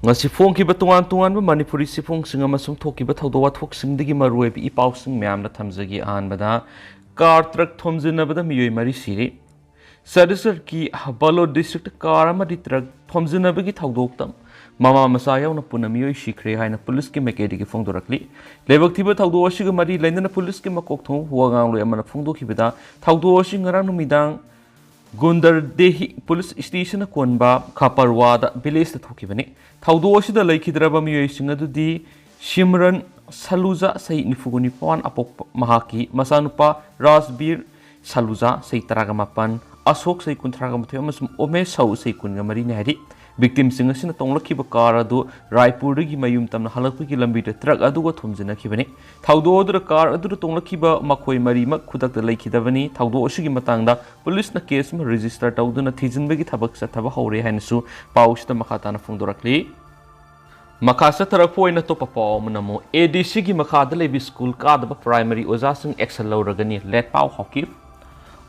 ngasi phongkiba tungan tungan ba manipuri sifong singa masung thokiba thawdo wathok singdigi maruebi ipaw sing myamna thamjagi anbada car truck thomjinabada miyoi mari siri sadisar ki balo district car amadi truck thomjinabagi thawdoktam mama masa yauna puna miyoi shikre haina police ki mekedi ki phongdorakli lebak thiba thawdo asiga mari lainana police ki makok thong huangang loi amana phongdokibada thawdo asi ngarang numidang Gundar Dehi Police Station Konba Kaparwada Village Thokibani. Thaudoshi the Lake Hidraba Miyoi Shimran Saluza say Nifugunipan Apok Mahaki Masanupa Rasbir Saluza say Taragamapan Asok say Kuntragamathamas Ome Sau say Kungamarina Hadi. Victims in a Tongaki Bakara do Raipurigi Mayum Tam Halaki Lambita Truck Aduga Tumzina Kibani. Taudo the car Adu Tongakiba Makoi Marima Kudak the Lake Hidavani, Taudo Shigimatanga, Police na case register Tauduna Tijan Begi Tabaks at Tabahore Hansu, Paush the Makatana Fundorakli. Makasa Tarapo in a topa Manamo, Edi Shigi Makada Levi School Kadaba Primary Ozasing Excel Loragani, Let Pau Hockey.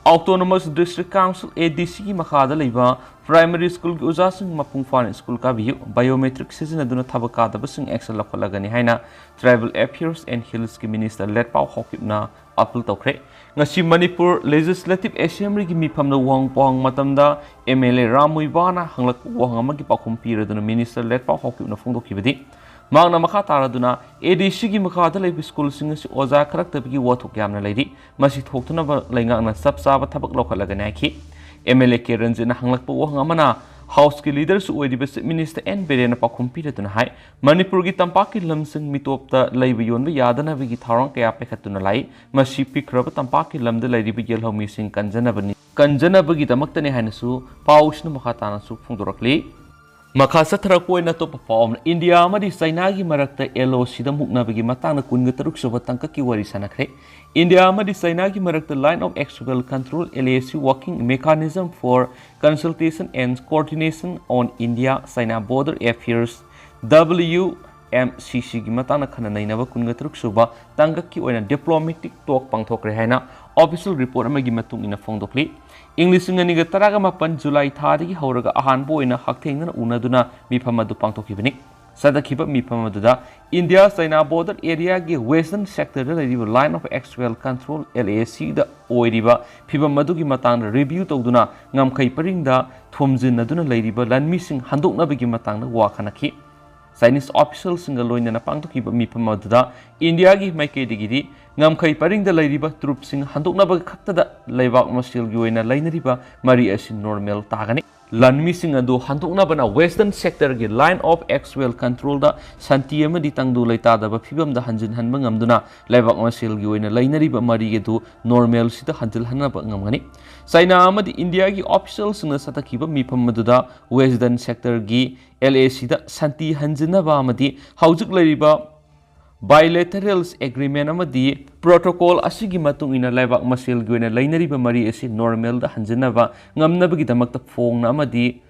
Autonomous District Council ADC Makada Leva Primary School Uzasing Mapungfan School Kabiu Biometric Season Aduna Tabakada Basing Excel Lakolagani Haina Travel Affairs and Hills Minister Let Pau Hokipna Apple Tokre Ngashi Manipur Legislative Assembly Gimi Pamna Wang Pong Matamda MLA Ramuivana Hanglak Wangamaki Pakumpira Duna Minister Let Pau Hokipna Fungo Kibidi Magna Makataraduna, ADC Makata Levy School Singers Oza Karaktabi Watuk Yamna Lady, Masi Tokuna Langana Subsaba Tabak Lokalaganaki, MLA Kerens in Hanglak Wangamana, House leaders who were Minister and Berena Pakumpita to High, Manipurgi Tampaki Lumsing Mitopta Lavion Yadana Vigitaran Kapekatuna Lai, Masi Pikrab Tampaki Lum the Lady Yellow missing Kanjanabani, Kanjanabagita Maktani Hanasu, Paush no Makatana Supfundurakli. Makasa Tarapo na to perform India Madi Sainagi Marakta Elo Sida Muknabagi Matana Kungataruk Sovatanga Kiwari Sanakre. India Madi Sainagi Marakta line of actual control LAC working mechanism for consultation and coordination on India Saina border affairs WMCC Matana Kananainava Kungataruk Suba Tangaki or a diplomatic talk Pangtokre Haina official report Magimatum in a Fondokli. English Niga Taragamapan July Tadi Horaga Ahanbo in a Hakting Unaduna Mipamadu Pangtokibini. Sadakiba Mipamaduda, India Saina border area give western sector line of actual control LAC the Oiriba, Piba Madugi Matan review Toduna, Namkai Parinda, Thomjin Naduna Ladiba, Land missing Handuk Nabigi Matanga Wakanaki. Chinese officials in the loin and a Pangtokiba Mipamaduda, India give my Kadigidi. Ngamkai paring the Ladiba troops in Handuknaba Katada, Levak Masil Guena Lineriba, Maria Sin Normal Tagani. Land missing a do Handuknabana western sector get line of actual control the Santiama di Tangdu Laitada, but Pibam the Hanjin Hanbangamduna, Levak Masil Guena Lineriba Maria do Normal Sita Hantil Hanaba Ngamani. Saina Amadi India gi officials in the Satakiba Mipamaduda, western sector gi LAC the Santi Hanjinaba Amadi, Hausuk Lariba. Bilaterals agreement amadi protocol asigi matung ina laibak masil guena lainariba mari asi normal da hanjanaba ngamnabagi damakta phongna amadi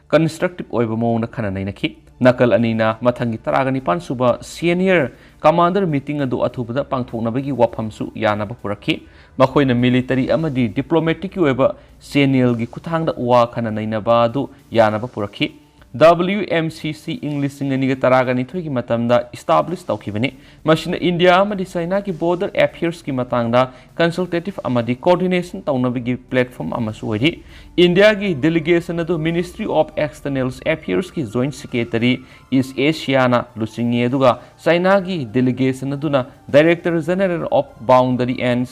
constructive oiba mona khananainaki nakal anina mathangi taragani pansuba senior commander meeting adu athubada pangthoknabagi wafamsu yanaba puraki makoina military amadi diplomatic oiba senior gi kuthangda wa khananainaba adu yanaba puraki WMCC English in the Taragani Twiki Matamda established Taukibani, Machine India Amadi Sainaki border affairs Kimatanga, consultative Amadi coordination Taunabigi platform Amasuadi, India gi delegation of the Ministry of External Affairs ki Joint Secretary is Asiana Lusingi Eduga, Sainagi delegation Aduna, Director General of Boundary and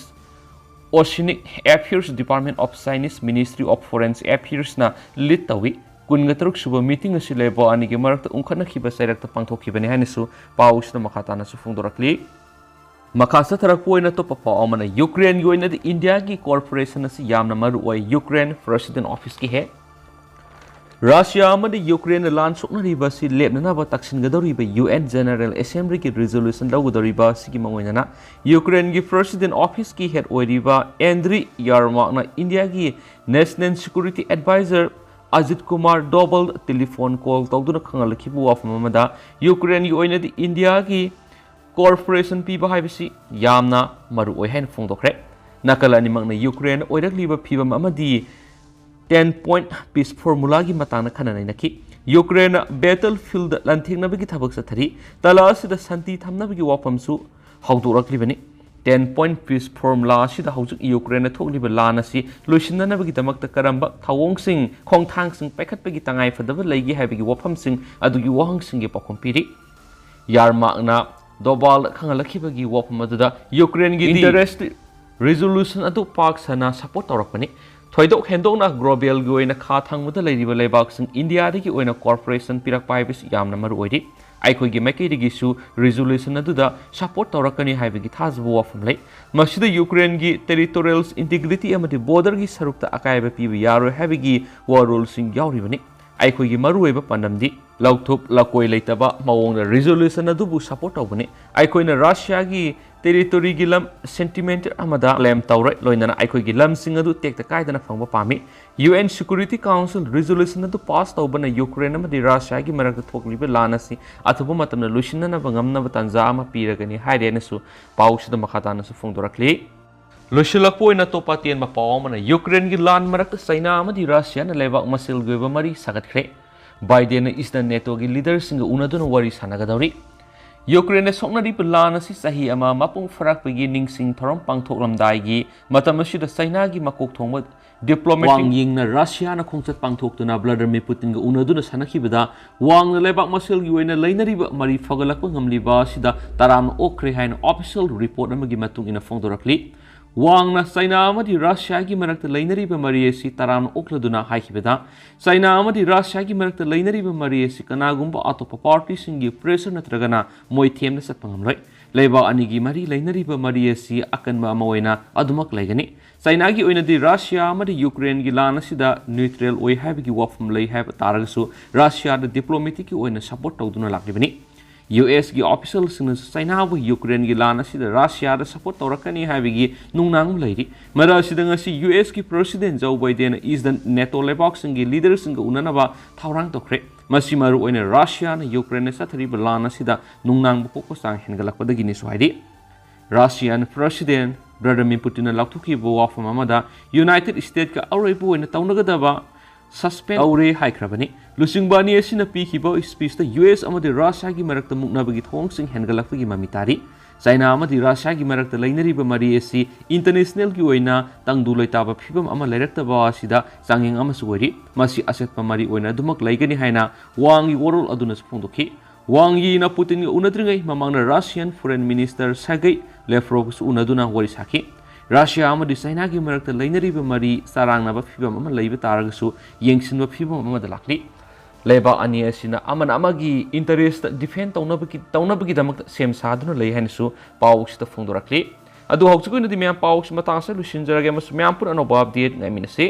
Oceanic Affairs Department of Chinese Ministry of Foreign Affairs na Litawi. Kungataruk suba meeting si lebo ani ge marakta ungkhana khiba sairakta pangthokibani hanisu pausna makhatana su fungdorakli makasa tarakpoina to papa amana Ukraine yoina the India gi corporation asi yamna maru oi Ukraine president office ki he Russia amadi Ukraine lan sokna riba si lebna ba taksin gadori ba UN General Assembly ki resolution lawdori ba sigi mangoina Ukraine gi president office ki head oi riba Andriy Yermak na India gi national security advisor Ajit Kumar double telephone call Tauduna Kangalkibu of Mamada, Ukraine Yoina India ki corporation Piba Hibisi, Yamna, Maru Hen Fondokre, Nakalani Magna Ukraine, Oida Liba Piba Mamadi, 10-point peace formula gi Matana Kananaki, Ukraine battle field लंथेंनबगी थबक चथरी तला असिदा शांति थमनबगी वाफमसु हौदोरक्लिबनी 10-point peace formula asida hौजुक यूक्रेन थोकलिबा लान असि लोइसिननबगी दमकता करंबा थावोंगसिंग खोंथांगसिंग पैखतबगी तंगाई फदबा लैगी हाइबगी वाफमसिंग अदुगी वाहंगसिंगी पाखम पिरि यारमाकना दोबाल खंगलखिबगी वाफम अदुदा यूक्रेन गी interest resolution adu pak sana support tawrakpani thoidok hendokna global gi oina kha thangmuda leiriba leibak sing India dagi oina corporation pirak paibis yamna maru oiri aikoi gi makai digi su resolution adu da support tawrakani haibagi thazbu wafam lei masida Ukraine gi territorial integrity amati border gi sarukta akaiba pibi yaro habigi war rule sing yauribani aikoi gi maru oiba pandamdi lauthop lakoi leitaba mawong resolution adu bu support tawbani aikoi na Russia gi territory gi lam sentiment amada claim tawrai loinana aikoi gi lam sing adu tekta kaidana phangba pami UN Security Council resolution adu pass tawbana Ukraine amadi Russia gi marak thoklibe lanasi athubu matamna lusinna bangamna tanja ama piragani hairena su pausida makhatana su phongdorakli losilakpoina topatien ma pawmana Ukraine gi lan marak China amadi Russia na lebak masil goiba mari sagatkhre Biden Eastern NATO gi leader singa unaduna wari sanagadawri Ukraine soknari plan asi sahi ama mapung farak pagi ningsing thorom pangthoklamdai gi matam asida China gi makok thongba diplomatic wang yingna Russia na khongchat pangthoktuna Vladimir Putin ga unaduna sanakhibada wang na lebak masil gi oina leinariba mari fagalakpa ngamliba sida taram okre hain official report amagi matung ina phongdorakli wang na China amadi Russia gi marakta leinariba mari asi taram okladuna haikibada China amadi Russia gi marakta leinariba mari asi kanagumba atopa party singi pressure natragana moi themna satpangamloi leiba anigi mari leinariba mari asi akanba amoina adumak laigani China gi oina di Russia amadi Ukraine gi lana sida neutral oi habigi wafum lei hab taragsu Russia da diplomatic gi oina support tawduna laklibani US gi official sing China bu Ukraine gi lana sida Russia da support tawrakani habigi nungnang leiri mara sida ngasi US gi president Joe Biden is the NATO lebak sing gi leader sing unanaba thawrang tokre masi maru oina Russia na Ukraine sathari lana sida nungnang bu ko sang hengalakpadagi ni soidi Russian president Vladimir Putin laktuki bu wafam amada United States ka aureibu oina tawnagadaba suspend aure haikrabani lusingbani asina pikibo speech ta US amadi Russia gi marakta muknabagi thongsing hengalakpagi mamitari China amadi Russia gi marakta leinariba mari asi international gi oina tangdu loitaba phibam ama lairakta ba asida changing ama suwari masi asetpa mari oina dumak laigani haina wangi world aduna phongdoki wangi na Putin gi unadringai mamangna Russian foreign minister Sergei Lavrov su unaduna wari saki Russia amadi China gi marakta leinariba mari sarangnaba phibam ama leiba taragasu yengsinba phibam ama dalakli leiba ani asina aman amagi interest defend tawnabagi damak sem saduna lei hansu pawsita phongdorakli adu hawchukoina di myam paws matangsa lusinjarage mas myam pur anoba update ngaiminase